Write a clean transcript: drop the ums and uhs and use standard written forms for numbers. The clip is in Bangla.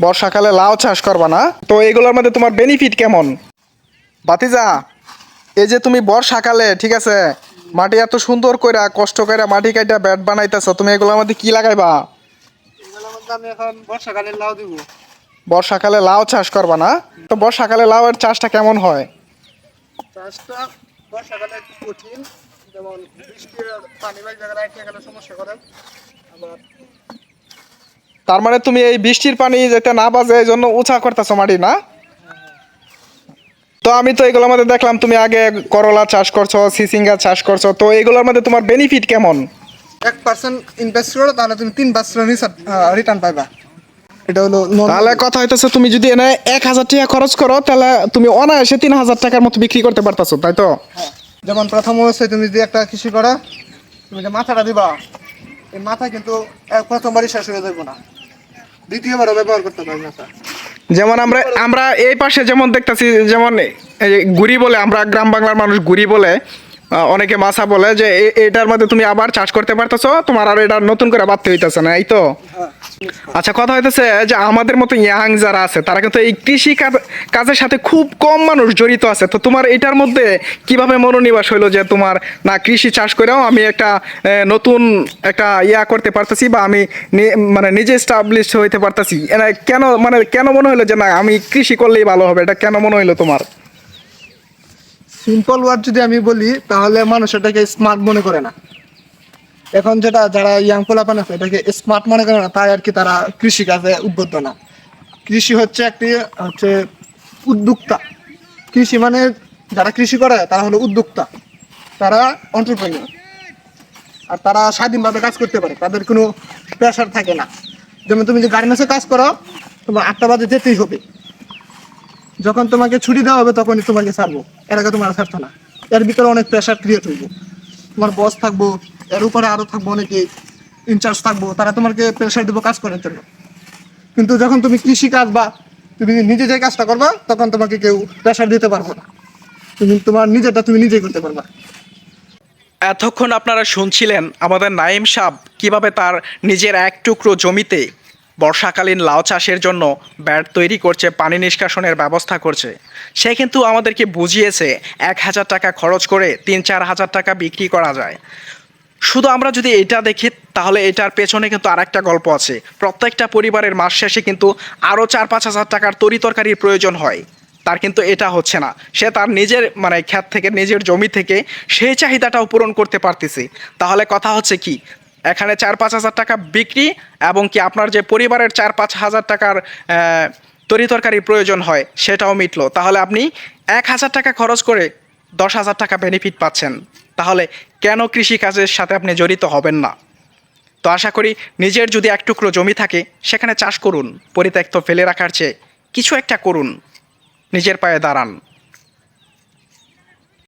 বর্ষাকালে লাউ চাষ করবা না? তো এগুলোর মধ্যে তোমার বেনিফিট কেমন? বাতিজা, এই যে তুমি বর্ষাকালে ঠিক আছে মাটি এত সুন্দর কইরা কষ্ট কইরা মাটি কাইটা ব্যাট বানাইতেছো, তুমি এগুলোর মধ্যে কি লাগাইবা? এগুলোর মধ্যে আমি এখন বর্ষাকালে লাউ দিব। বর্ষাকালে লাউ চাষ করবা না? তো বর্ষাকালে লাউয়ের চাষটা কেমন হয়? চাষটা বর্ষাকালে একটু কঠিন, যেমন বৃষ্টির পানি বা জায়গায় রাখতে গেলে সমস্যা করে। আবার তার মানে তুমি এই বৃষ্টির পানি যাতে না বাজে এই জন্য উঁচা করতেছো মাটি না? তো আমি তো এগুলোর মধ্যে দেখলাম তুমি আগে করলা চাষ করছো, সিসিঙ্গা চাষ করছো, তো এগুলোর মধ্যে তোমার বেনিফিট কেমন? 1% ইনভেস্ট করো তাহলে তুমি 3% রিটার্ন পাইবা। এটা হলো তাহলে কথা হইতেছে তুমি যদি এনে 1,000 টাকা খরচ করো তাহলে তুমি অনায়াসে 3,000 টাকার মতো বিক্রি করতে পারতাছো, তাই তো? যেমন প্রথম অবস্থায় তুমি যদি একটা কৃষি করো, তুমি যে মাথাটা দিবা, এই মাথা কিন্তু প্রথমবারই শেষ হয়ে যাবে না, দ্বিতীয়বারও ব্যবহার করতে পারবে মাথা। যেমন আমরা আমরা এই পাশে যেমন দেখতাছি, যেমন এই গুড়ি বলে, আমরা গ্রাম বাংলার মানুষ গুড়ি বলে, অনেকে মাছা বলে যে এটার মধ্যে তুমি আবার চাষ করতে পারতেছো, তোমার আর এটা নতুন করে বাড়তে হইতেছে না, এই তো? হ্যাঁ। আচ্ছা, কথা হইতেছে যে আমাদের মতো ইয়াং যারা আছে তারা কিন্তু এই কৃষি কাজের সাথে খুব কম মানুষ জড়িত আছে, তো তোমার এটার মধ্যে কিভাবে মনোনিবেশ হইলো যে তোমার না কৃষি চাষ করেও আমি একটা নতুন একটা করতে পারতেছি, বা আমি মানে নিজে স্টাবলিশ হইতে পারতেছি, এটা কেন, মানে কেন মনে হলো যে না আমি কৃষি করলেই ভালো হবে, এটা কেন মনে হইলো তোমার? সিম্পল ওয়ার্ড যদি আমি বলি তাহলে মানুষ এটাকে স্মার্ট মনে করে না। এখন যেটা যারা ইয়াং পোলাপান আছে এটাকে স্মার্ট মনে করে না, তাই আর কি তারা কৃষি কাজে উদ্বুদ্ধ না। কৃষি হচ্ছে একটি হচ্ছে উদ্যোক্তা। কৃষি মানে যারা কৃষি করে তারা হলো উদ্যোক্তা, তারা এন্টারপ্রেনিউর, আর তারা স্বাধীনভাবে কাজ করতে পারে, তাদের কোনো প্রেশার থাকে না। যেমন তুমি যে গার্মেন্টসে কাজ করো, তোমার 8টা বাজে যেতেই হবে, যখন তোমাকে ছুটি দেওয়া হবে তখনই তোমাকে ছাড়বো, এর আগে তোমার ছাড়তো না। এর ভিতরে অনেক প্রেশার ক্রিয়েট হইব, তোমার বস থাকবো, এর উপরে আরো থাকবো অনেকে ইনচার্জ থাকবো, তারা তোমাকে প্রেশার দেবো কাজ করার জন্য। কিন্তু যখন তুমি কৃষি কাজ বা তুমি নিজে যে কাজটা করবা তখন তোমাকে কেউ প্রেশার দিতে পারবো না, তুমি তোমার নিজেরটা তুমি নিজেই করতে পারবা। এতক্ষণ আপনারা শুনছিলেন আমাদের নাইম সাহেব কিভাবে তার নিজের এক টুকরো জমিতে বর্ষাকালীন লাউ চাষের জন্য ব্যাট তৈরি করছে, পানি নিষ্কাশনের ব্যবস্থা করছে। সে কিন্তু আমাদেরকে বুঝিয়েছে 1,000 টাকা খরচ করে 3-4 হাজার টাকা বিক্রি করা যায়। শুধু আমরা যদি এটা দেখি তাহলে এটার পেছনে কিন্তু আরেকটা গল্প আছে। প্রত্যেকটা পরিবারের মাস শেষে কিন্তু আরও 4-5 হাজার টাকার তরিতরকারির প্রয়োজন হয়, তার কিন্তু এটা হচ্ছে না। সে তার নিজের মানে ক্ষেত থেকে, নিজের জমি থেকে সেই চাহিদাটাও পূরণ করতে পারতেছে। তাহলে কথা হচ্ছে কি, এখানে 4-5 হাজার টাকা বিক্রি এবং কি আপনার যে পরিবারের 4-5 হাজার টাকার তরিতরকারির প্রয়োজন হয় সেটাও মিটলো। তাহলে আপনি 1,000 টাকা খরচ করে 10,000 টাকা বেনিফিট পাচ্ছেন। তাহলে কেন কৃষিকাজের সাথে আপনি জড়িত হবেন না? তো আশা করি নিজের যদি এক টুকরো জমি থাকে সেখানে চাষ করুন, পরিত্যক্ত ফেলে রাখার চেয়ে কিছু একটা করুন, নিজের পায়ে দাঁড়ান।